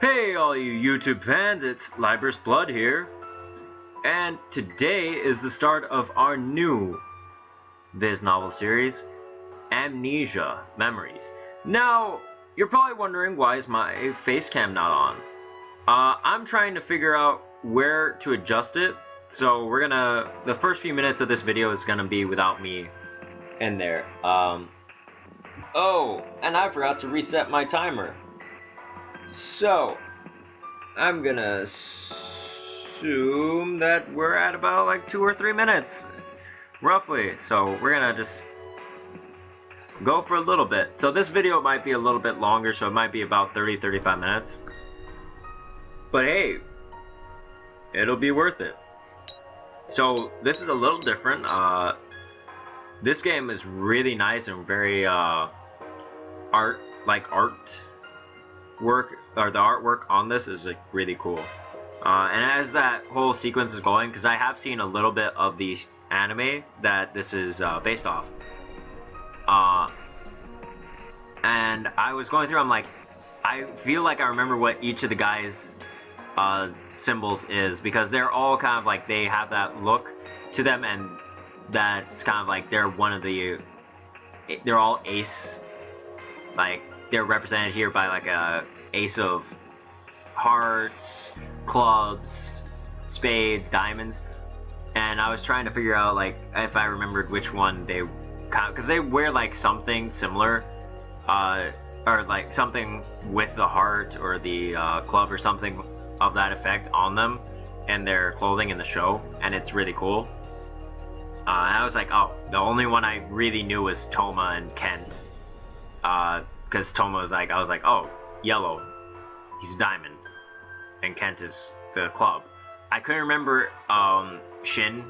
Hey all you YouTube fans, it's Librous Blood here, and today is the start of our new Viz novel series, Amnesia Memories. Now, you're probably wondering why is my face cam not on? I'm trying to figure out where to adjust it, so the first few minutes of this video is gonna be without me in there. Oh, and I forgot to reset my timer. So, I'm gonna assume that we're at about like 2 or 3 minutes, roughly. So we're gonna just go for a little bit. So this video might be a little bit longer, so it might be about 30-35 minutes. But hey, it'll be worth it. So this is a little different. This game is really nice and very art work, or the artwork on this is like really cool. And as that whole sequence is going, because I have seen a little bit of the anime that this is based off, and I was going through, I'm like, I feel like I remember what each of the guys symbols is, because they're all kind of like, they have that look to them, and that's kind of like they're all ace, like they're represented here by like a ace of hearts, clubs, spades, diamonds, and I was trying to figure out like if I remembered which one they kind of, because they wear like something similar, or like something with the heart or the club or something of that effect on them and their clothing in the show, and it's really cool. And I was like, oh, the only one I really knew was Toma and Kent. Because Toma was like, I was like, oh, yellow, he's a diamond, and Kent is the club. I couldn't remember Shin,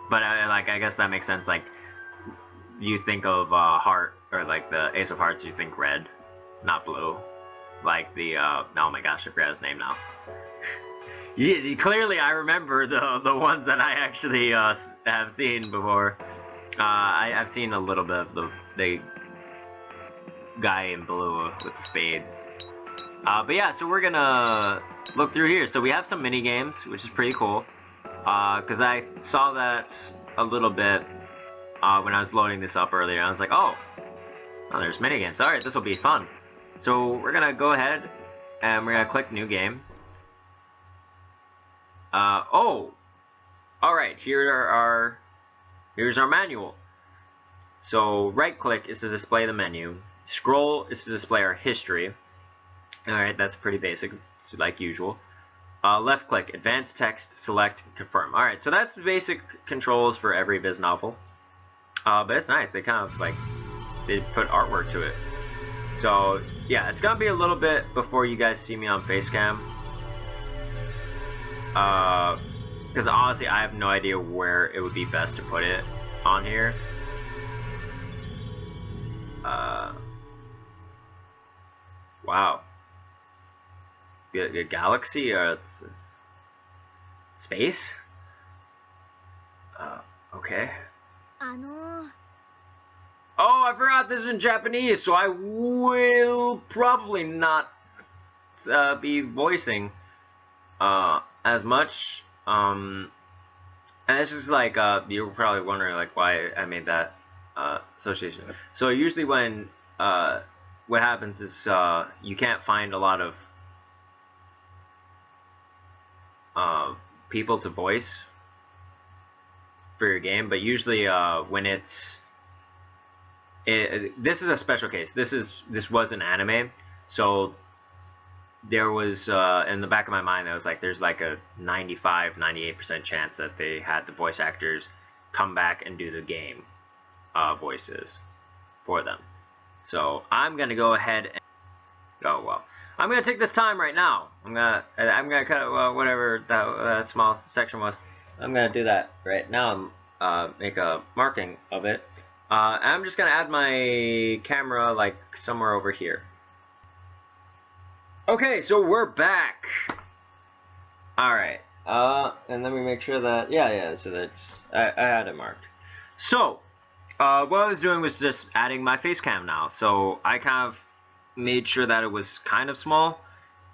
but I guess that makes sense. Like, you think of heart, or like the ace of hearts, you think red, not blue. Like the oh my gosh, I forgot his name now. Yeah, clearly I remember the ones that I actually have seen before. I've seen a little bit of the guy in blue with the spades. But yeah, so we're gonna look through here. So we have some mini games, which is pretty cool. Because I saw that a little bit when I was loading this up earlier. I was like, oh, there's mini games. All right, this will be fun. So we're gonna go ahead and we're gonna click new game. Oh, all right. Here's our manual. So right click is to display the menu. Scroll is to display our history. Alright, that's pretty basic, like usual. Left click, advanced text, select, confirm. Alright, so that's the basic controls for every Viz novel. But it's nice, they kind of like, they put artwork to it. So, yeah, it's gonna be a little bit before you guys see me on Facecam. Because honestly, I have no idea where it would be best to put it on here. Wow. The galaxy, or it's space? Okay. Oh, I forgot this is in Japanese, so I will probably not be voicing as much. And it's just like, you're probably wondering like why I made that association. So usually when what happens is you can't find a lot of people to voice for your game, but usually when this is a special case. This was an anime, so there was in the back of my mind I was like, there's like a 95-98% chance that they had the voice actors come back and do the game voices for them. So I'm gonna go ahead and I'm gonna take this time right now. I'm gonna cut whatever that small section was. I'm gonna do that right now. Make a marking of it. I'm just gonna add my camera like somewhere over here. Okay, so we're back. All right. And let me make sure that so that's I had it marked. So what I was doing was just adding my face cam now. So I kind of made sure that it was kind of small,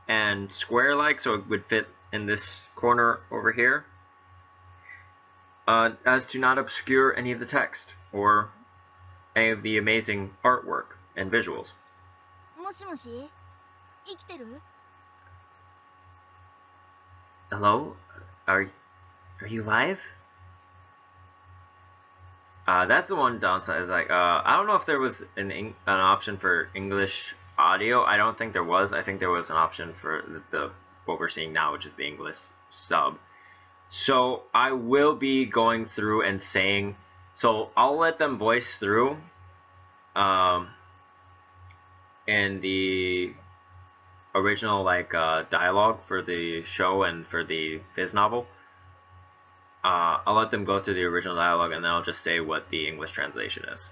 and square-like, so it would fit in this corner over here, as to not obscure any of the text or any of the amazing artwork and visuals. もしもし、生きてる？ Hello? Are you live? That's the one downside. Is like, I don't know if there was an option for English audio. I don't think there was. I think there was an option for what we're seeing now, which is the English sub. So I will be going through and saying. So I'll let them voice through. In the original dialogue for the show and for the Viz novel. I'll let them go through the original dialogue and then I'll just say what the English translation is.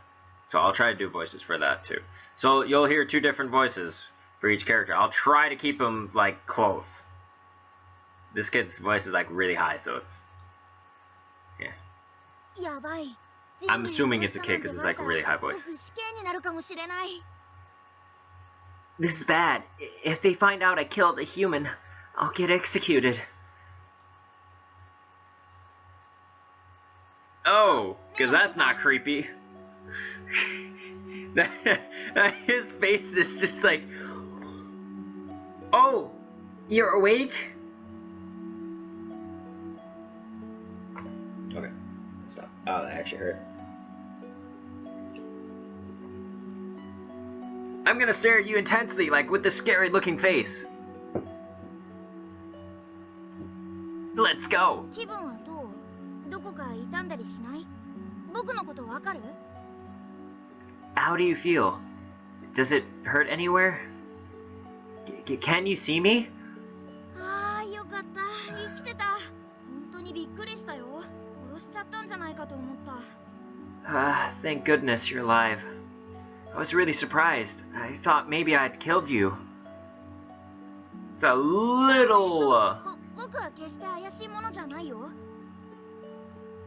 So I'll try to do voices for that too. So you'll hear 2 different voices for each character. I'll try to keep them like close. This kid's voice is like really high, so it's yeah. I'm assuming it's a kid because it's like a really high voice. This is bad. If they find out I killed a human, I'll get executed. Oh, because that's not creepy. His face is just like, oh, you're awake? Okay, stop. Oh, that actually hurt. I'm gonna stare at you intensely, like with this scary looking face. Let's go. How do you feel? Does it hurt anywhere? Can you see me? Thank goodness you're alive. I was really surprised. I thought maybe I'd killed you. It's a little...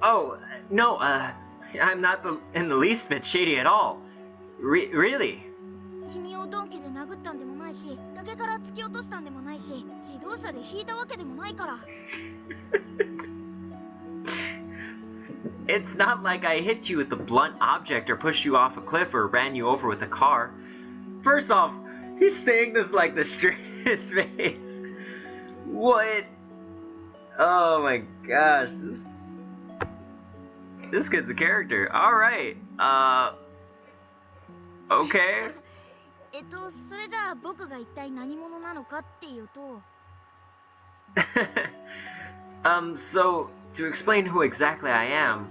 Oh, no, I'm not in the least bit shady at all. Really? It's not like I hit you with a blunt object or pushed you off a cliff or ran you over with a car. First off, he's saying this like the straightest face. What? Oh my gosh, this kid's a character. Alright, okay. So, to explain who exactly I am,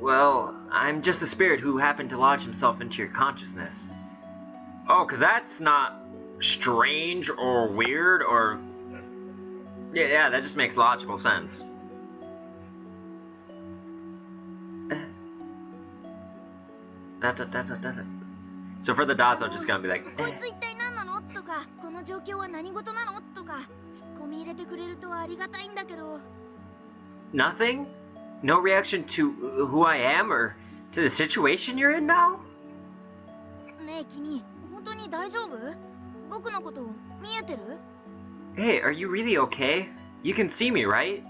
well, I'm just a spirit who happened to lodge himself into your consciousness. Oh, cause that's not strange or weird or... Yeah, that just makes logical sense. So for the dots, I'm just gonna be like, Nothing? No reaction to who I am or to the situation you're in now? Hey, are you really okay? You can see me, right?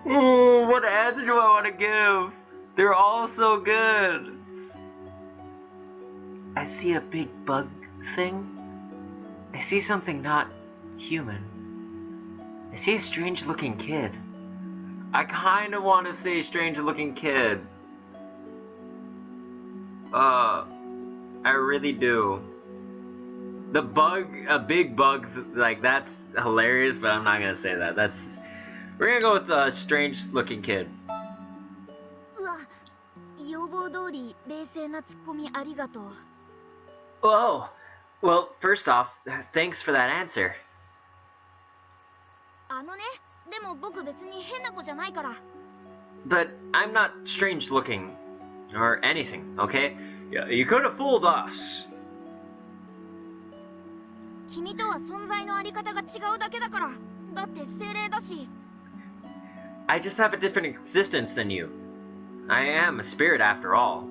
Ooh, what answer do I want to give? They're all so good. I see a big bug thing. I see something not human. I see a strange looking kid. I kind of want to say strange looking kid. I really do. The bug, a big bug, like that's hilarious, but I'm not gonna say that. We're gonna go with a strange looking kid. Oh, well, first off, thanks for that answer. But I'm not strange looking or anything, okay? Yeah, you could have fooled us. だって精霊だし。 I just have a different existence than you. I am a spirit after all.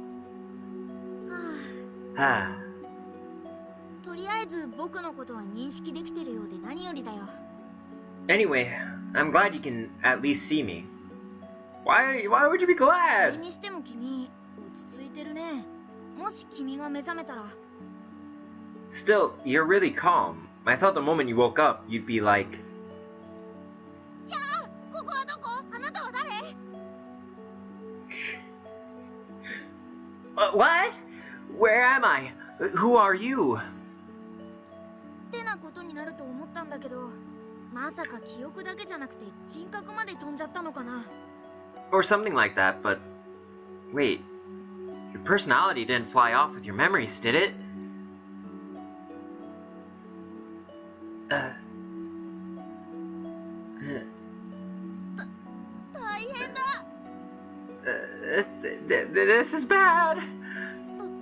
はあ、とりあえず僕のことは認識できてるようで何よりだよ。 Anyway, I'm glad you can at least see me. Why would you be それ glad? にしても君、落ち着いてるね。もし君が目覚めたら。 Still, you're really calm. I thought the moment you woke up, you'd be like... キャー、ここはどこ？あなたは誰？ What? Where am I? Who are you? ってなことになると思ったんだけど、まさか記憶だけじゃなくて人格まで飛んじゃったのかな。 Or something like that, but... Wait. Your personality didn't fly off with your memories, did it? 大変だ。 This is bad.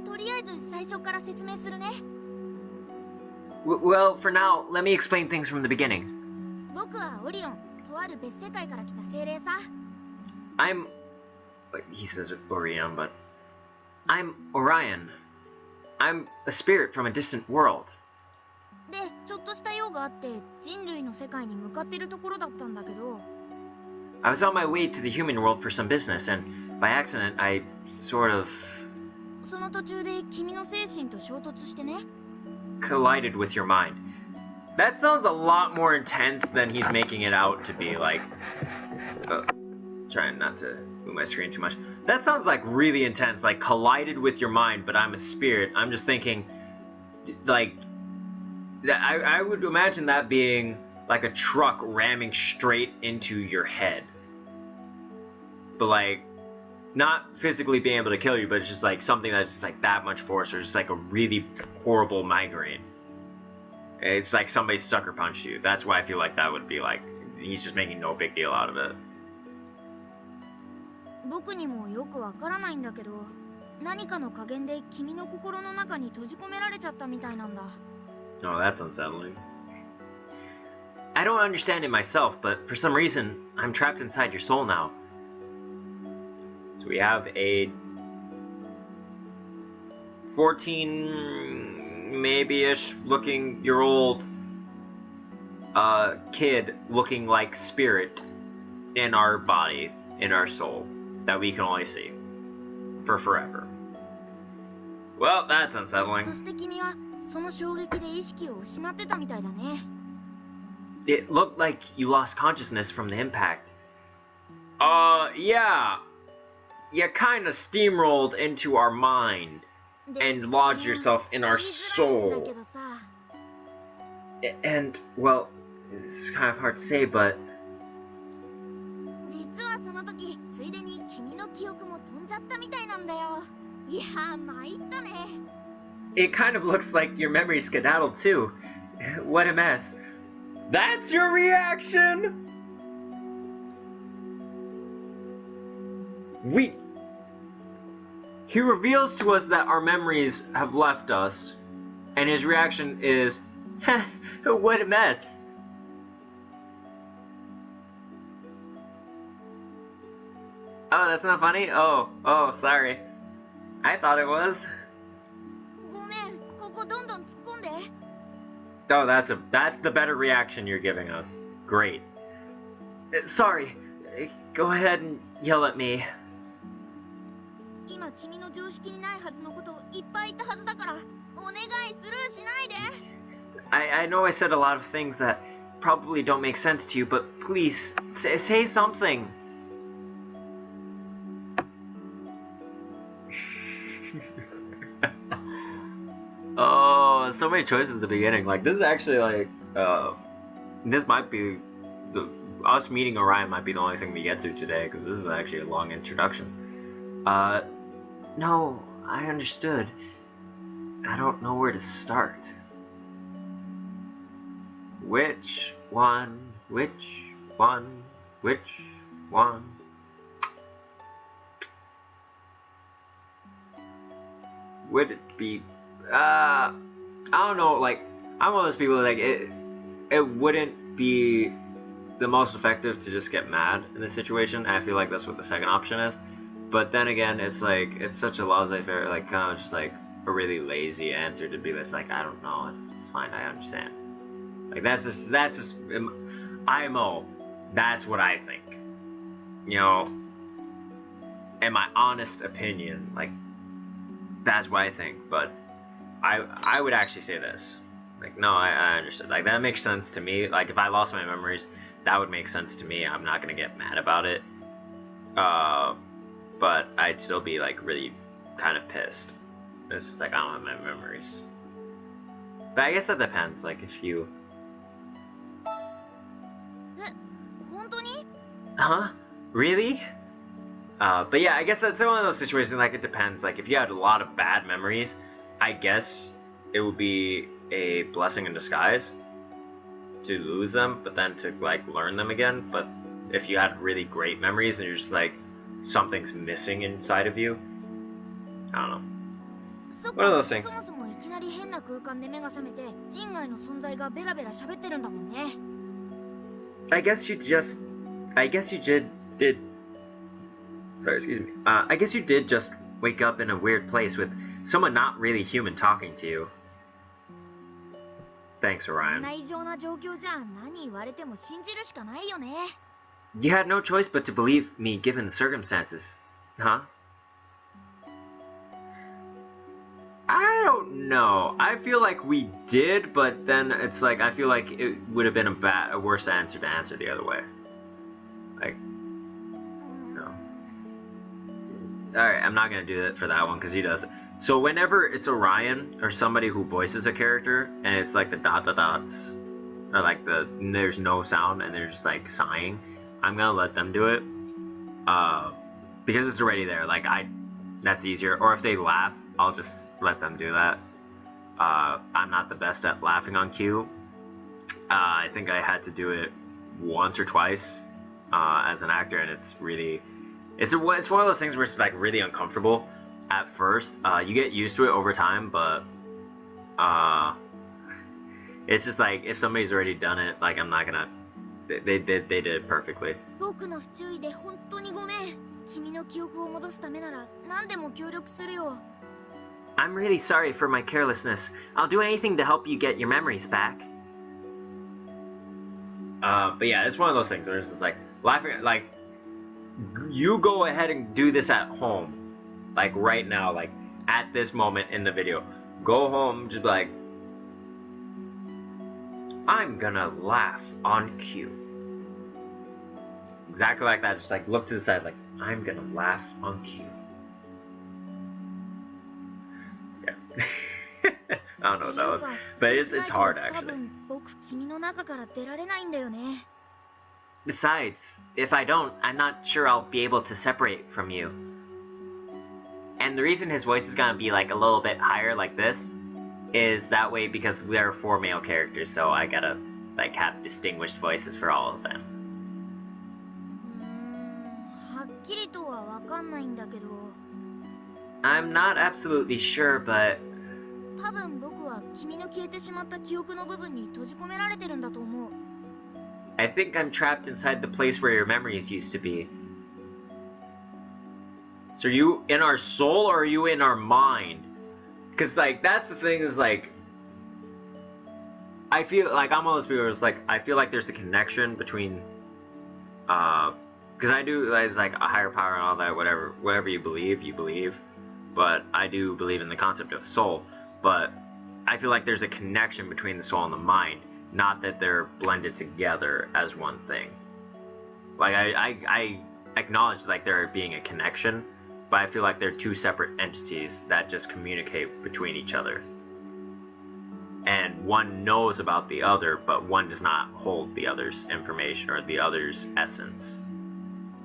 とりあえず最初から説明するね。 Well, for now, let me explain things from the beginning. 僕はオリオン、とある別世界から来た精霊さ。 I'm... He says Orion, but... I'm Orion. I'm a spirit from a distant world. で、ちょっとした用があって人類の世界に向かってるところだったんだけど。 I was on my way to the human world for some business, and by accident, I sort of... その途中で君の精神と衝突してね。 collided with your mind. That sounds a lot more intense than he's making it out to be, like... trying not to move my screen too much. That sounds like really intense, like collided with your mind, but I'm a spirit. I'm just thinking, like... I would imagine that being like a truck ramming straight into your head. But like, not physically being able to kill you, but it's just like something that's just like that much force, or just like a really horrible migraine. It's like somebody sucker punched you. That's why I feel like that would be like, he's just making no big deal out of it. 僕にもよくわからないんだけど、何かの加減で君の心の中に閉じ込められちゃったみたいなんだ。 Oh, that's unsettling. I don't understand it myself, but for some reason, I'm trapped inside your soul now. So we have a 14 maybe-ish looking year old kid looking like spirit in our body, in our soul, that we can only see for forever. Well, that's unsettling. そして君はその衝撃で意識を失ってたみたいだね。 It looked like you lost consciousness from the impact. Yeah. You kinda steamrolled into our mind and lodged yourself in our soul. And, well, it's kind of hard to say, but... 実はその時、ついでに君の記憶も飛んじゃったみたいなんだよ。いや、参ったね。 It kind of looks like your memory skedaddled too. What a mess. That's your reaction? He reveals to us that our memories have left us, and his reaction is, what a mess. Oh, that's not funny? Oh, sorry. I thought it was. ごめん、ここどんどん突っ込んで。 Oh, that's the better reaction you're giving us. Great. Sorry. Go ahead and yell at me. 今君の常識にないはずのことをいっぱい言ったはずだから、お願いスルーしないで。 I know I said a lot of things that probably don't make sense to you, but please, say something. Oh, so many choices at the beginning. Like, this is actually like, this might be, us meeting Orion might be the only thing we get to today, because this is actually a long introduction. No, I understood. I don't know where to start. Which one? Which one? Which one? Would it be... I don't know, like, I'm one of those people, like, it wouldn't be the most effective to just get mad in this situation. I feel like that's what the second option is. But then again, it's like, it's such a laissez-faire, like kind of just like a really lazy answer to be just like, I don't know, it's fine, I understand. Like that's just IMO. That's what I think. You know, in my honest opinion, like that's what I think. But I would actually say this. Like, no, I understood. Like that makes sense to me. Like if I lost my memories, that would make sense to me. I'm not gonna get mad about it. But I'd still be like really kind of pissed. It's just like I don't have my memories. But I guess that depends. Like if you. Huh? Really? But yeah, I guess that's one of those situations. Like it depends. Like if you had a lot of bad memories, I guess it would be a blessing in disguise to lose them, but then to like learn them again. But if you had really great memories and you're just like something's missing inside of you, I don't know. One of those things. I guess you did. Sorry, excuse me. I guess you did just wake up in a weird place with someone not really human talking to you. Thanks, Orion. You had no choice but to believe me given the circumstances, huh? I don't know. I feel like we did, but then it's like I feel like it would have been a worse answer to answer the other way. Like, no. Alright, I'm not gonna do it for that one because he does it. So whenever it's Orion or somebody who voices a character and it's like the dot dots or like there's no sound and they're just like sighing, I'm gonna let them do it because it's already there. Like that's easier. Or if they laugh, I'll just let them do that. I'm not the best at laughing on cue. I think I had to do it once or twice as an actor, and it's one of those things where it's like really uncomfortable at first. You get used to it over time, but it's just like if somebody's already done it, like I'm not gonna. They did it perfectly. I'm really sorry for my carelessness. I'll do anything to help you get your memories back. But yeah, it's one of those things where it's just like laughing. Like, you go ahead and do this at home, like right now, like at this moment in the video. Go home, just be like, I'm gonna laugh on cue. Exactly like that. Just like look to the side, like I'm gonna laugh on cue. Yeah. I don't know what that was, but it's hard actually. Besides, if I don't, I'm not sure I'll be able to separate from you. And the reason his voice is gonna be like a little bit higher like this is that way because there are 4 male characters, so I gotta like have distinguished voices for all of them. I'm not absolutely sure, but I think I'm trapped inside the place where your memories used to be. So are you in our soul or are you in our mind? Because like that's the thing is like I feel like I'm one of those people who's like I feel like there's a connection between because I do there's like a higher power and all that, whatever you believe, but I do believe in the concept of soul. But I feel like there's a connection between the soul and the mind, not that they're blended together as one thing. Like I acknowledge like there being a connection, but I feel like they're 2 separate entities that just communicate between each other. And one knows about the other, but one does not hold the other's information or the other's essence.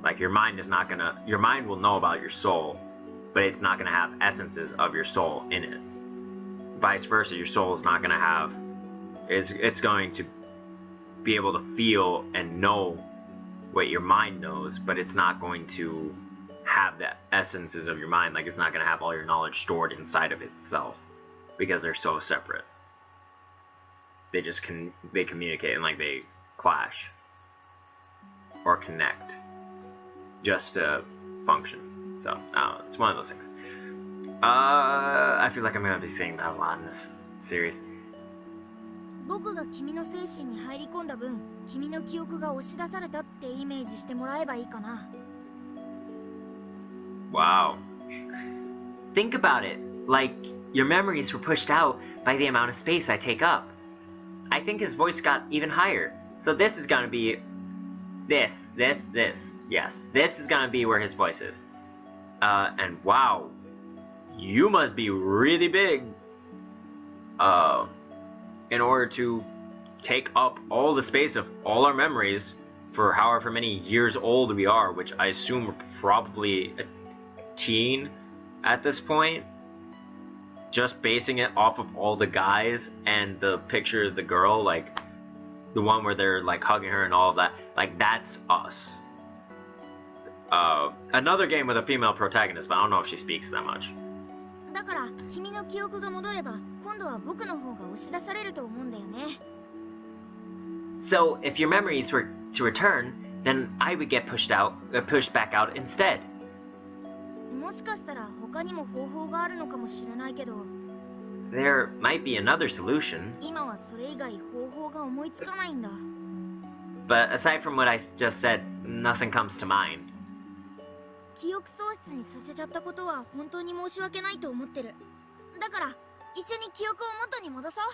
Like your mind will know about your soul, but it's not gonna have essences of your soul in it. Vice versa, your soul is not gonna have, it's going to be able to feel and know what your mind knows, but it's not going to have the essences of your mind. Like it's not going to have all your knowledge stored inside of itself because they're so separate. They communicate and like they clash. or connect just to function. So, it's one of those things. I feel like I'm gonna be saying that a lot in this series. 僕が君の精神に入り込んだ分、君の記憶が押し出されたってイメージしてもらえばいいかな。Wow. Think about it. Like, your memories were pushed out by the amount of space I take up. I think his voice got even higher. So this is gonna be... This. Yes, this is gonna be where his voice is. And wow. You must be really big. In order to take up all the space of all our memories for however many years old we are, which I assume we're probably a teen at this point. Just basing it off of all the guys and the picture of the girl, like the one where they're like hugging her and all of that, like that's us. Another game with a female protagonist, but I don't know if she speaks that much. だから君の記憶が戻れば今度は僕の方が押し出されると思うんだよね。So if your memories were to return, then I would get pushed back out instead. もしかしたら他にも方法があるのかもしれないけど。There might be another solution. 今はそれ以外方法が思いつかないんだ。But aside from what I just said, nothing comes to mind. 記憶喪失にさせちゃったことは本当に申し訳ないと思ってる。だから一緒に記憶を元に戻そう。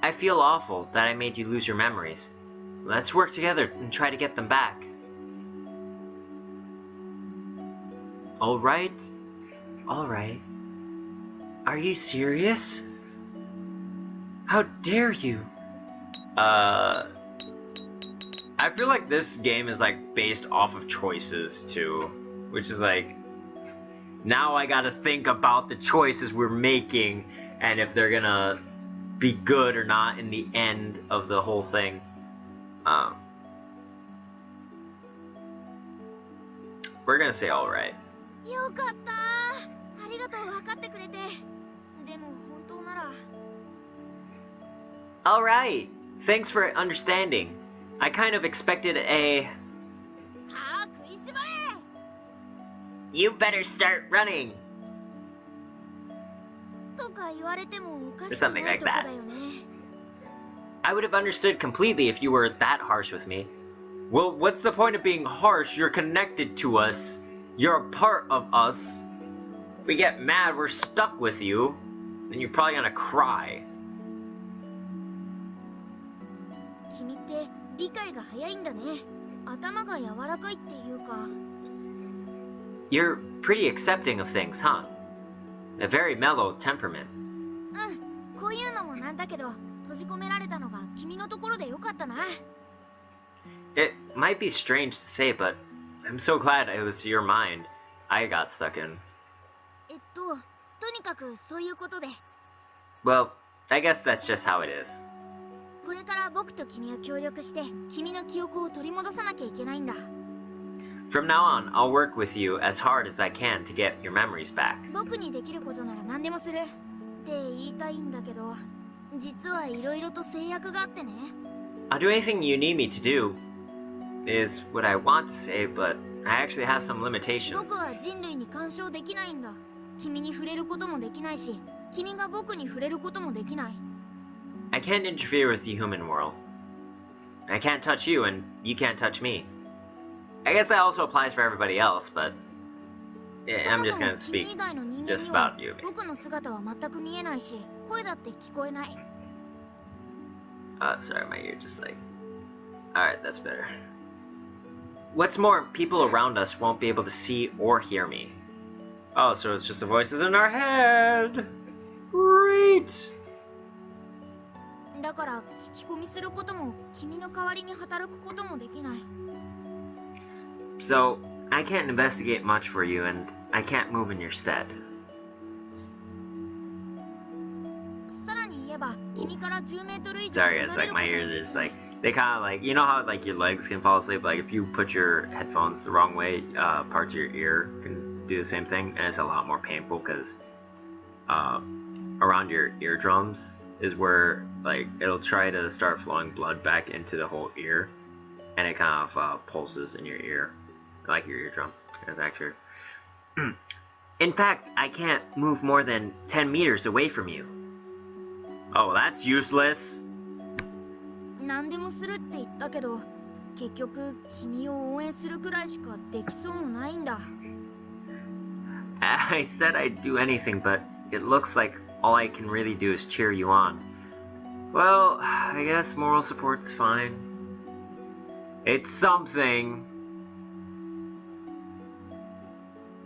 I feel awful that I made you lose your memories. Let's work together and try to get them back. All right. Are you serious? How dare you? I feel like this game is like based off of choices too, which is like, now I gotta think about the choices we're making and if they're gonna be good or not in the end of the whole thing. We're gonna say alright. よかった。ありがとう、分かってくれて。でも本当なら。Alright. Thanks for understanding. I kind of expected a... You better start running! Or something like that. I would have understood completely if you were that harsh with me. Well, what's the point of being harsh? You're connected to us. You're a part of us. If we get mad, we're stuck with you. Then you're probably gonna cry. 君って理解が早いんだね。頭が柔らかいっていうか。You're pretty accepting of things, huh? A very mellow temperament. うん、こういうのもなんだけど、閉じ込められたのが君のところでよかったな。It might be strange to say, but I'm so glad it was your mind I got stuck in. とにかくそういうことで。Well, I guess that's just how it is. これから僕と君は協力して君の記憶を取り戻さなきゃいけないんだ。From now on, I'll work with you as hard as I can to get your memories back. 僕にできることなら何でもするって言いたいんだけど、実はいろいろと制約があってね。I'll do anything you need me to do, is what I want to say, but I actually have some limitations. 僕は人類に干渉できないんだ。君に触れることもできないし、君が僕に触れることもできない。I can't interfere with the human world. I can't touch you, and you can't touch me. I guess that also applies for everybody else, but I'm just gonna speak just about you. 僕の姿は全く見えないし、声だって聞こえない。Sorry, my ear just like... Alright, that's better. What's more, people around us won't be able to see or hear me. Oh, so it's just the voices in our head! Great! だから聞き込みすることも君の代わりに働くこともできない。So, I can't investigate much for you, and I can't move in your stead. さらに言えば、君から10メートル以上 Sorry guys, like my ears are just like, they kind of like, you know how like your legs can fall asleep? Like if you put your headphones the wrong way, parts of your ear can do the same thing, and it's a lot more painful because around your eardrums is where like it'll try to start flowing blood back into the whole ear, and it kind of pulses in your ear, like your eardrum. As actually, in fact, I can't move more than 10 meters away from you. Oh, that's useless. 何でもするって言ったけど、結局君を応援するくらいしかできそうもないんだ。I said I'd do anything, but it looks like all I can really do is cheer you on. Well, I guess moral support's fine. It's something.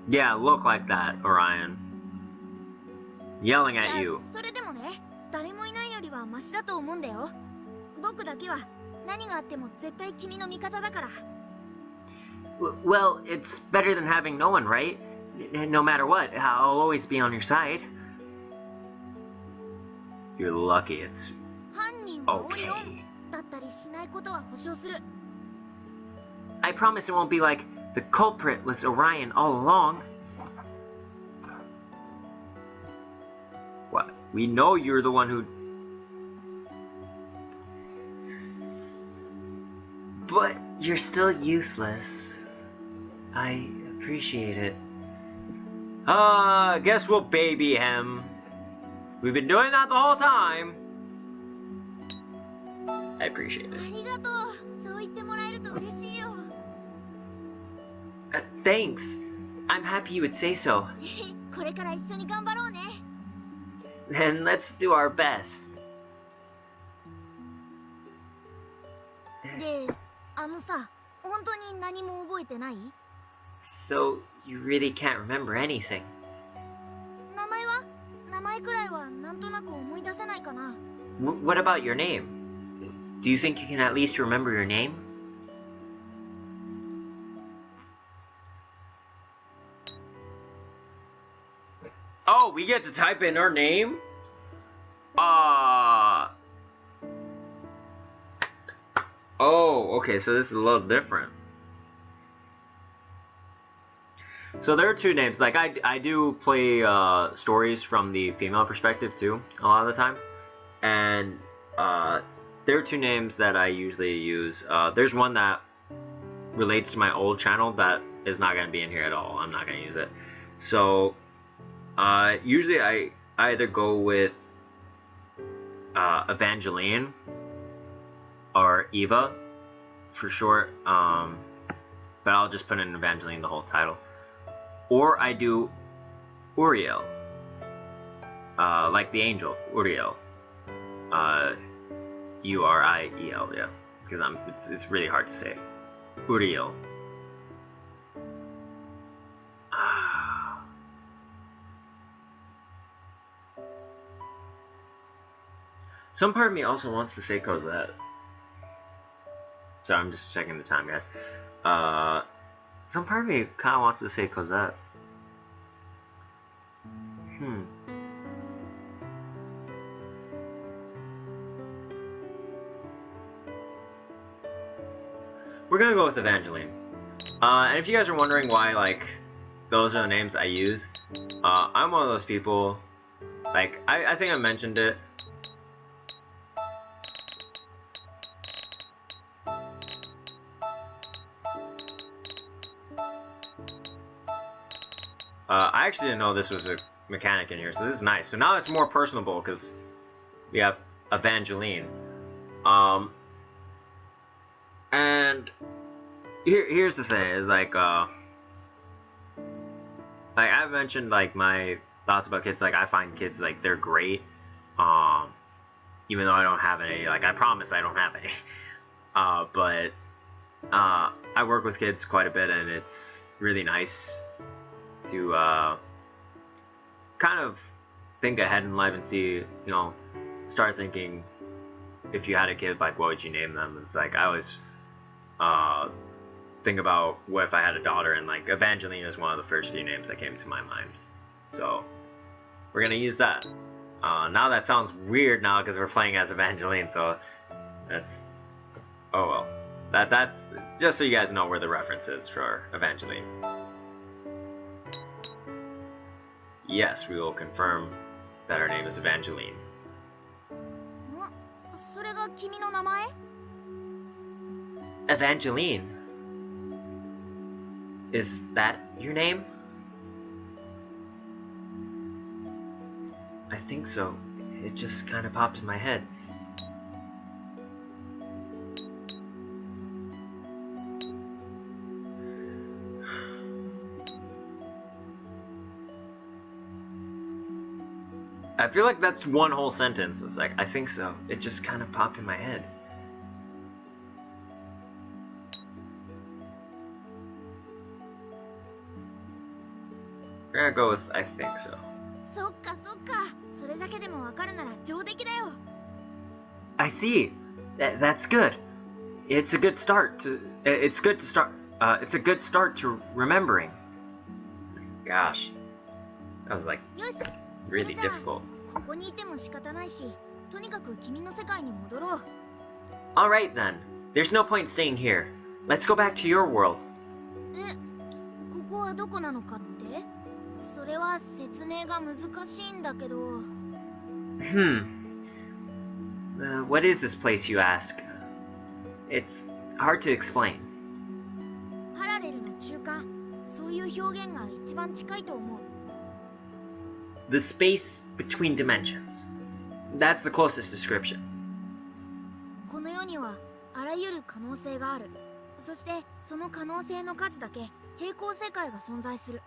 Yeah, look like that, Orion. Yelling at you. それでもね、誰もいないよりはマシだと思うんだよ。僕だけは何があっても絶対君の味方だから。Well, it's better than having no one, right? No matter what, I'll always be on your side. You're lucky it's 犯人はオリオンだったりしないことは保証する。I promise it won't be like the culprit was Orion all along. What? We know you're the one who... But you're still useless. I appreciate it. Guess we'll baby him. We've been doing that the whole time. I appreciate it. ありがとう。そう言ってもらえると嬉しいよ。Thanks. I'm happy you would say so. これから一緒に頑張ろうね。Then let's do our best. で、さ、本当に何も覚えてない？ So, you really can't remember anything. 名前くらいはなんとなく思い出せないかな。What about your name? Do you think you can at least remember your name? Oh, we get to type in our name? Oh, okay, so this is a little different. So there are two names. Like, I do play stories from the female perspective, too, a lot of the time. And there are two names that I usually use. There's one that relates to my old channel that is not going to be in here at all. I'm not going to use it. So, usually I either go with Evangeline or Eva for short, but I'll just put in Evangeline the whole title. Or I do Uriel, like the angel, Uriel, Uriel, yeah, because it's really hard to say, Uriel. Some part of me also wants to say Cosette. So I'm just checking the time, guys. Some part of me kind of wants to say Cosette. We're gonna go with Evangeline. And if you guys are wondering why, like, those are the names I use, I'm one of those people, like, I think I mentioned it. I actually didn't know this was a mechanic in here, so this is nice. So now it's more personable because we have Evangeline. And here's the thing: is like I've mentioned like my thoughts about kids. Like I find kids like they're great, even though I don't have any. Like I promise I don't have any. But I work with kids quite a bit, and it's really nice to kind of think ahead in life and see, you know, start thinking if you had a kid, like what would you name them? It's like I always think about what if I had a daughter, and like Evangeline is one of the first few names that came to my mind. So we're gonna use that. Now that sounds weird now because we're playing as Evangeline, so that's, oh well. That's just so you guys know where the reference is for Evangeline. Yes, we will confirm that her name is Evangeline. それが君の名前？ Evangeline. Is that your name? I think so. It just kind of popped in my head. I feel like that's one whole sentence. It's like, I think so. It just kind of popped in my head. We're gonna go with I think so. そっかそっか。それだけでもわかるなら上出来だよ。I see. That's good. It's a good start to. It's good to start. It's a good start to remembering. Gosh, that was like よし。 really それじゃあ difficult. ここにいても仕方ないし、とにかく君の世界に戻ろう。All right then. There's no point staying here. Let's go back to your world. え、ここはどこなのかって？それは説明が難しいんだけど。What is this place, you ask? It's hard to explain. パラレルの中間、そういう表現が一番近いと思う。The space between dimensions. That's the closest description. この世にはあらゆる可能性がある。そしてその可能性の数だけ平行世界が存在する。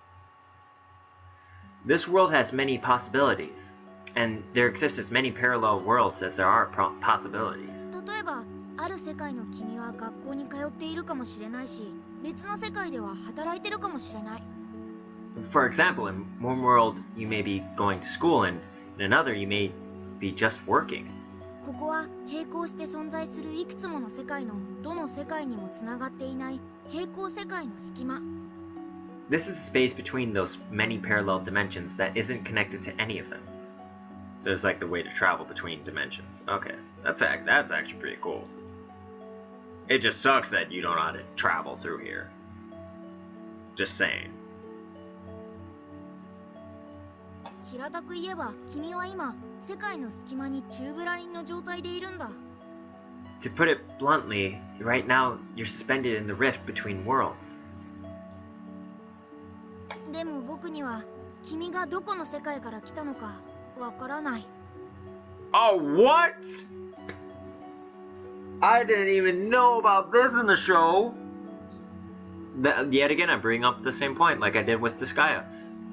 This world has many possibilities, and there exist as many parallel worlds as there are possibilities. 例えば、ある世界の君は学校に通っているかもしれないし、別の世界では働いてるかもしれない。For example, in one world you may be going to school, and in another you may be just working. ここは並行して存在するいくつもの世界のどの世界にもつながっていない平行世界の隙間。This is the space between those many parallel dimensions that isn't connected to any of them. So it's like the way to travel between dimensions. Okay, that's actually pretty cool. It just sucks that you don't know how to travel through here. Just saying. 平たく言えば、君は今世界の隙間に宙ぶらりんの状態でいるんだ。To put it bluntly, right now you're suspended in the rift between worlds. でも僕には君がどこの世界から来たのかわからない。Oh, what? I didn't even know about this in the show. Yet again, I bring up the same point like I did with Disgaea.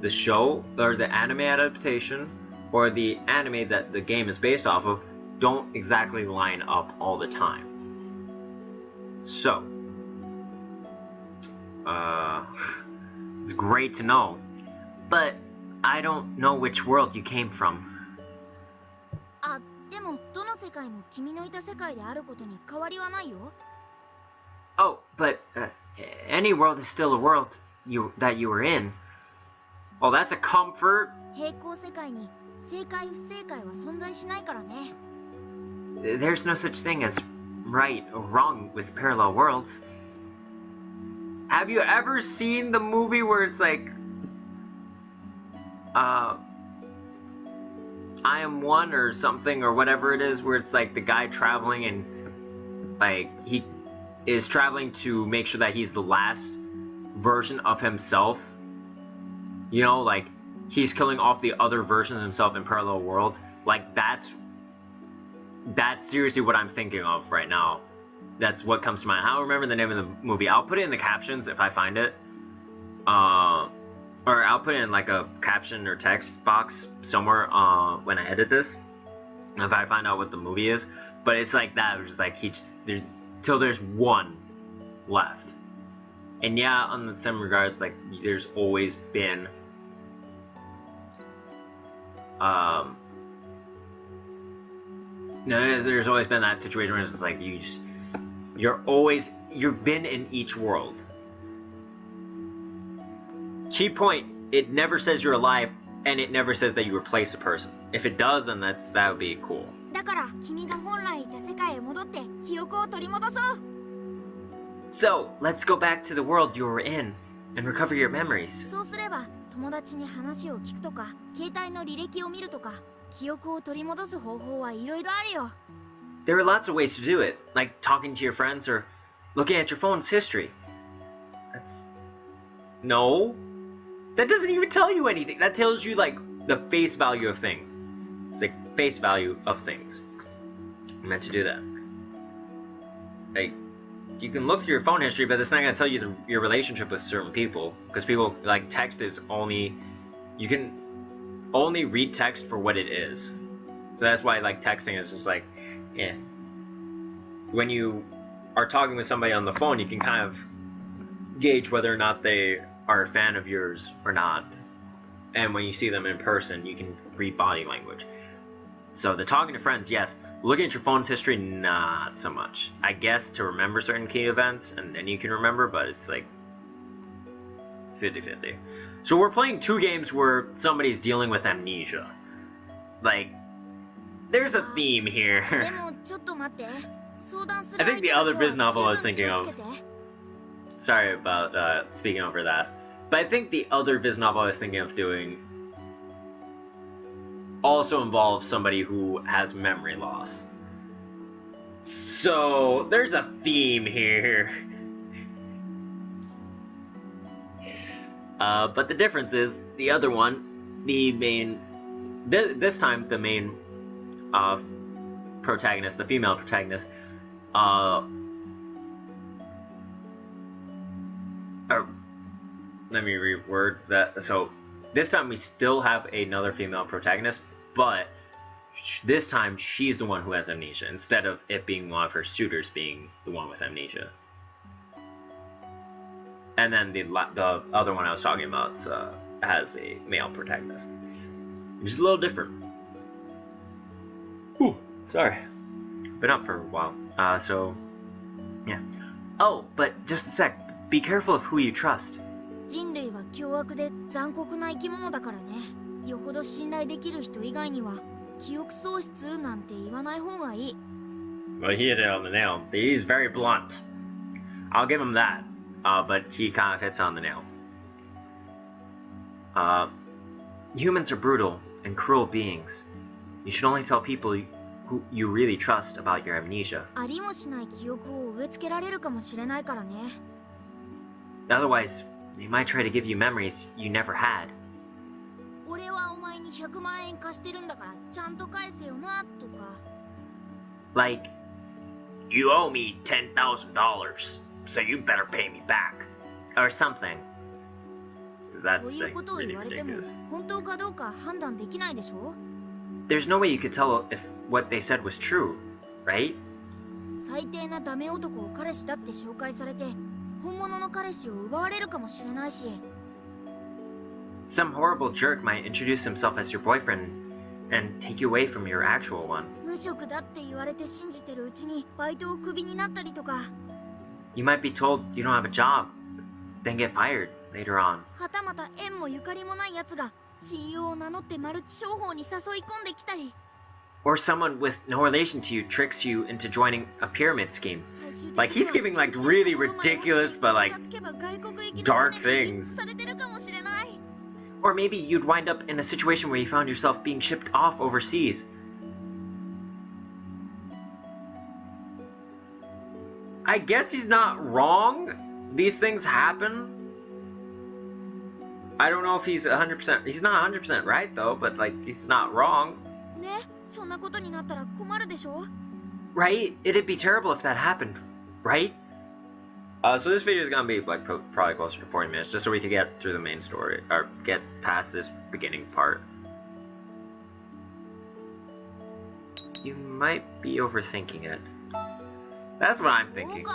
The show, or the anime adaptation, or the anime that the game is based off of, don't exactly line up all the time. So, it's great to know, but I don't know which world you came from. あ、でもどの世界も君のいた世界であることに変わりはないよ。Oh, but any world is still a world that you were in. Oh, that's a comfort. 平行世界に正解不正解は存在しないからね。There's no such thing as right or wrong with parallel worlds. Have you ever seen the movie where it's like, I Am One or something or whatever it is, where it's like the guy traveling and like he is traveling to make sure that he's the last version of himself? You know, like he's killing off the other versions of himself in parallel worlds. Like that's seriously what I'm thinking of right now. That's what comes to mind. I don't remember the name of the movie. I'll put it in the captions if I find it. Or I'll put it in like a caption or text box somewhere when I edit this, if I find out what the movie is. But it's like that. It's just like till there's one left. And yeah, on some regards, like there's always been there's always been that situation where it's just like you've been in each world. Key point, it never says you're alive, and it never says that you replace a person. If it does, then that would be cool. だから君が本来いた世界へ戻って記憶を取り戻そう。So, let's go back to the world you were in and recover your memories. そうすれば友達に話を聞くとか携帯の履歴を見るとか記憶を取り戻す方法はいろいろあるよ。 There are lots of ways to do it, like talking to your friends or looking at your phone's history. That's... No. That doesn't even tell you anything. That tells you, like, the face value of things. It's like, face value of things. I meant to do that. Like, you can look through your phone history, but it's not going to tell you your relationship with certain people. Because people, like, text is only... You can only read text for what it is. So that's why, like, texting is just like, yeah. When you are talking with somebody on the phone, you can kind of gauge whether or not they are a fan of yours or not. And when you see them in person, you can read body language. So the talking to friends, yes. Looking at your phone's history, not so much. I guess to remember certain key events, and then you can remember, but it's like 50-50. So we're playing 2 games where somebody's dealing with amnesia. Like, there's a theme here. I think the other biz novel I was thinking of... Sorry about speaking over that. But I think the other biz novel I was thinking of doing also involves somebody who has memory loss. So, there's a theme here. But the difference is, the other one, the main... This time, the main protagonist, the female protagonist, let me reword that. So, this time we still have another female protagonist, but this time she's the one who has amnesia, instead of it being one of her suitors being the one with amnesia. And then the other one I was talking about has a male protagonist, which is a little different. Ooh, sorry. Been up for a while. So, yeah. Oh, but just a sec. Be careful of who you trust. 人類は凶悪で残酷な生き物だからね。よほど信頼できる人以外には記憶喪失なんて言わない方がいい。Well, he hit it on the nail. He's very blunt. I'll give him that. But he kind of hits on the nail. Humans are brutal and cruel beings. You should only tell people who you really trust about your amnesia. ありもしない記憶を植え付けられるかもしれないからね。Otherwise, they might try to give you memories you never had. 俺はお前に100万円貸してるんだからちゃんと返せよなとか。Like, you owe me $10,000, so you better pay me back, or something. That's そういうことを言われても本当かどうか判断できないでしょ? There's no way you could tell if what they said was true, right? 最低なダメ男を彼氏だって紹介されて本物の彼氏を奪われるかもしれないし。Some horrible jerk might introduce himself as your boyfriend and take you away from your actual one. 無職だって言われて信じてるうちにバイトをクビになったりとか。You might be told you don't have a job, then get fired later on. はたまた縁もゆかりもないやつが親友を名乗ってマルチ商法に誘い込んできたり。Or someone with no relation to you tricks you into joining a pyramid scheme. Like, he's giving, like, really ridiculous, but, like, dark things. Or maybe you'd wind up in a situation where you found yourself being shipped off overseas. I guess he's not wrong. These things happen. I don't know if he's 100%. He's not 100% right, though, but, like, he's not wrong. ね、そんなことになったら困るでしょ? Right? It'd be terrible if that happened, right? So this video is gonna be like probably closer to 40 minutes, just so we could get through the main story, or get past this beginning part. You might be overthinking it. That's what I'm thinking.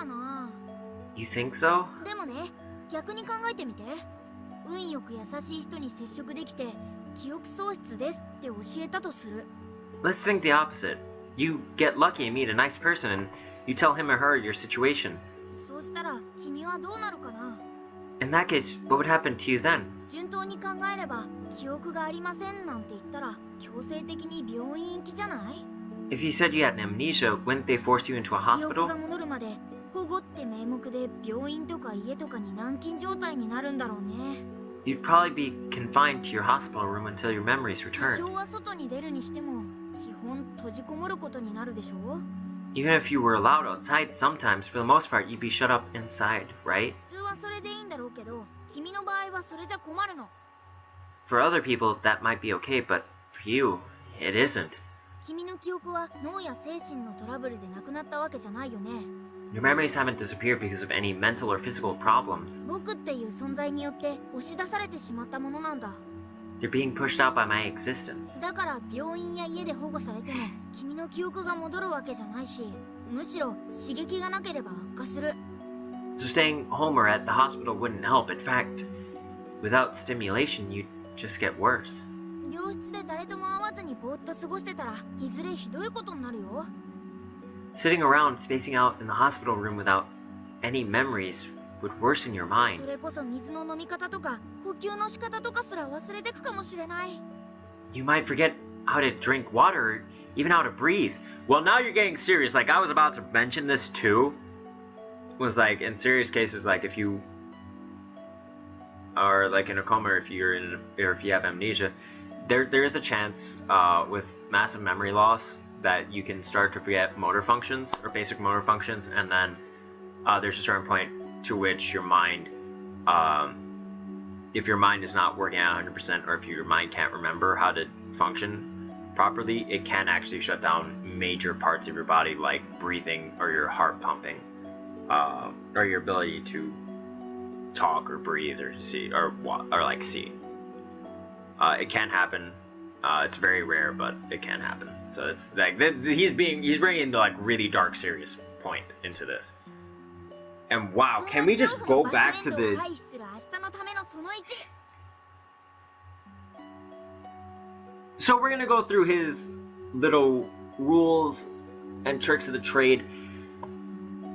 You think so? でもね、逆に考えてみて。運よく優しい人に接触できて、記憶喪失ですって教えたとする。Let's think the opposite. You get lucky and meet a nice person and you tell him or her your situation. そうしたら君はどうなるかな? In that case, what would happen to you then? 順当に考えれば、記憶がありませんなんて言ったら強制的に病院行きじゃない? If you said you had amnesia, wouldn't they force you into a 記憶 hospital? が戻るまで保護って名目で病院とか家とかに軟禁状態になるんだろうね。You'd probably be confined to your hospital room until your memories 多 returned. 少は外に出るにしても基本閉じこもることになるでしょ? Even if you were allowed outside sometimes, for the most part, you'd be shut up inside, right? 普通はそれでいいんだろうけど、君の場合はそれじゃ困るの。 For other people, that might be okay, but for you, it isn't. 君の記憶は脳や精神のトラブルでなくなったわけじゃないよね。 Your memories haven't disappeared because of any mental or physical problems. 僕っていう存在によって押し出されてしまったものなんだ。 You're being pushed out by my existence. だから病院や家で保護されても君の記憶が戻るわけじゃないし、むしろ刺激がなければ悪化する。 So staying home or at the hospital wouldn't help. In fact, without stimulation, you'd just get worse. 病室で誰とも会わずにぼーっと過ごしてたらいずれひどいことになるよ。 Sitting around, spacing out in the hospital room without any memories would worsen your mind. それこそ水の飲み方とか呼吸の仕方とかすら忘れてくかもしれない。 You might forget how to drink water, or even how to breathe. Well, now you're getting serious. Like, I was about to mention this too. Was like, in serious cases, like if you are like in a coma, or if you have amnesia, there is a chance with massive memory loss that you can start to forget motor functions or basic motor functions, and then there's a certain point to which your mind, if your mind is not working at 100%, or if your mind can't remember how to function properly, it can actually shut down major parts of your body, like breathing or your heart pumping, or your ability to talk or breathe or see or like see. It can happen. It's very rare, but it can happen. So it's like he's bringing the like really dark, serious point into this. And wow, can we just go back to the? So we're gonna go through his little rules and tricks of the trade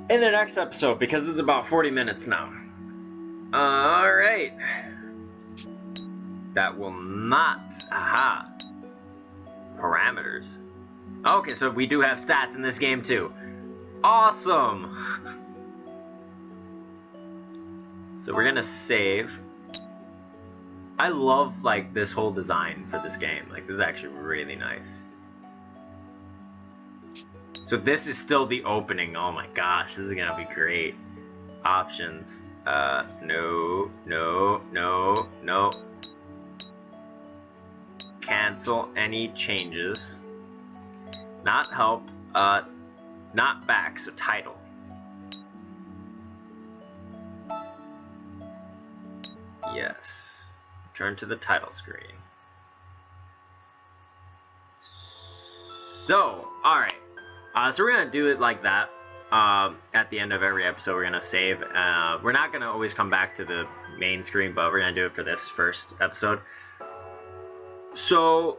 in the next episode, because this is about 40 minutes now. Alright. That will not. Aha. Parameters. Okay, so we do have stats in this game too. Awesome! So we're gonna save. I love like this whole design for this game. Like, this is actually really nice. So this is still the opening. Oh my gosh, this is gonna be great. Options. No. Cancel any changes. Not help. Not back. So title. Yes. Turn to the title screen. So, alright. So we're gonna do it like that. At the end of every episode, we're gonna save. We're not gonna always come back to the main screen, but we're gonna do it for this first episode. So,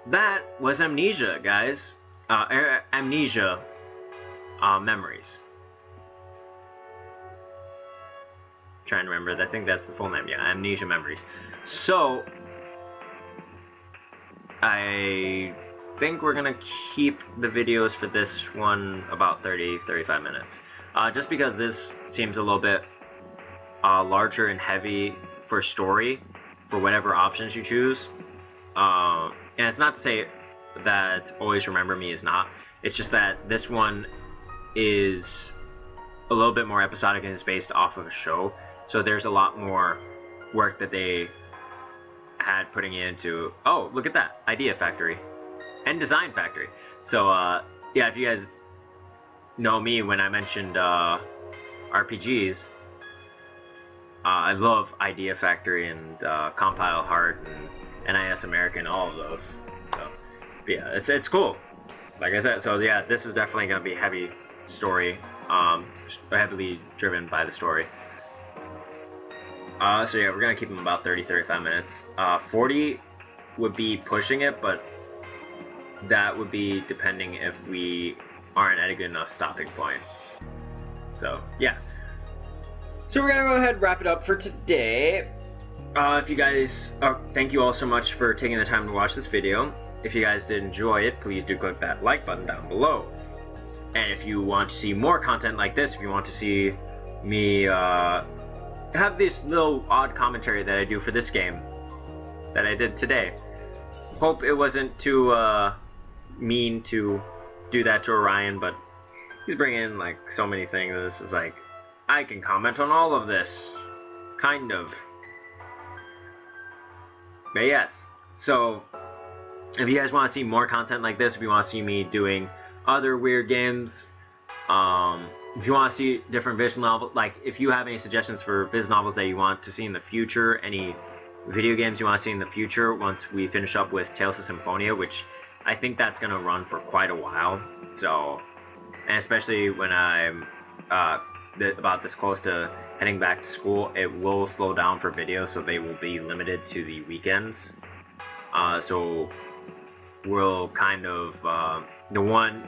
that was Amnesia, guys. Amnesia Memories. Trying to remember. I think that's the full name. Yeah, Amnesia Memories. So, I think we're gonna keep the videos for this one about 30-35 minutes. Just because this seems a little bit larger and heavy for story, for whatever options you choose. And it's not to say that Always Remember Me is not. It's just that this one is a little bit more episodic and is based off of a show. So there's a lot more work that they had putting into. Oh, look at that. Idea Factory. And Design Factory. So, yeah, if you guys know me, when I mentioned RPGs, I love Idea Factory and Compile Heart and NIS American, all of those. So, but yeah, it's cool. Like I said, so yeah, this is definitely going to be heavy story, heavily driven by the story. So yeah, we're going to keep them about 30-35 minutes. 40 would be pushing it, but that would be depending if we aren't at a good enough stopping point. So, yeah. So we're going to go ahead and wrap it up for today. If you guys, thank you all so much for taking the time to watch this video. If you guys did enjoy it, please do click that like button down below. And if you want to see more content like this, if you want to see me have this little odd commentary that I do for this game that I did today. Hope it wasn't too mean to do that to Orion, but he's bringing in like so many things. This is like, I can comment on all of this, kind of. But yes, so if you guys want to see more content like this, if you want to see me doing other weird games, if you want to see different visual novels, like if you have any suggestions for visual novels that you want to see in the future, any video games you want to see in the future once we finish up with Tales of Symphonia, which I think that's going to run for quite a while, so, and especially when I'm about this close to heading back to school, it will slow down for videos, so they will be limited to the weekends. So we'll kind of the one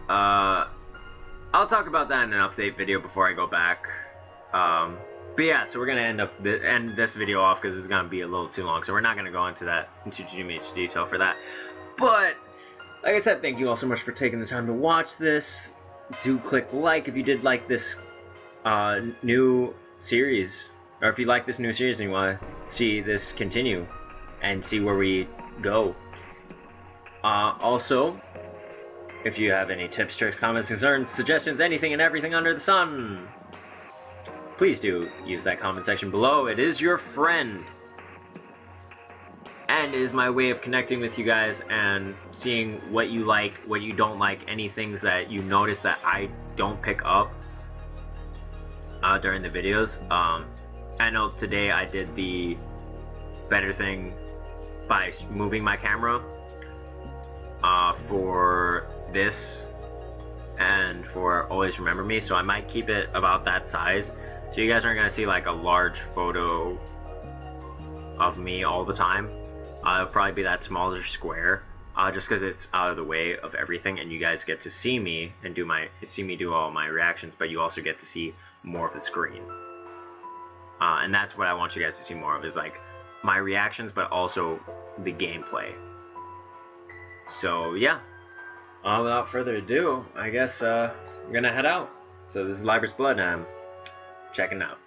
I'll talk about that in an update video before I go back. But yeah, so we're gonna end this video off because it's gonna be a little too long, so we're not gonna go into too much detail for that. But like I said, thank you all so much for taking the time to watch this. Do click like if you did like this new series, or if you like this new series and you want to see this continue and see where we go. Also, if you have any tips, tricks, comments, concerns, suggestions, anything and everything under the sun, please do use that comment section below. It is your friend, and is my way of connecting with you guys and seeing what you like, what you don't like, any things that you notice that I don't pick up during the videos. I know today I did the better thing by moving my camera for this and for Always Remember Me, so I might keep it about that size, so you guys aren't gonna see like a large photo of me all the time. It'll probably be that smaller square, just because it's out of the way of everything, and you guys get to see me and do all my reactions, but you also get to see more of the screen. And that's what I want you guys to see more of, is like my reactions, but also the gameplay. So yeah, without further ado, I guess I'm gonna head out. So this is Libris Blood, and I'm checking out.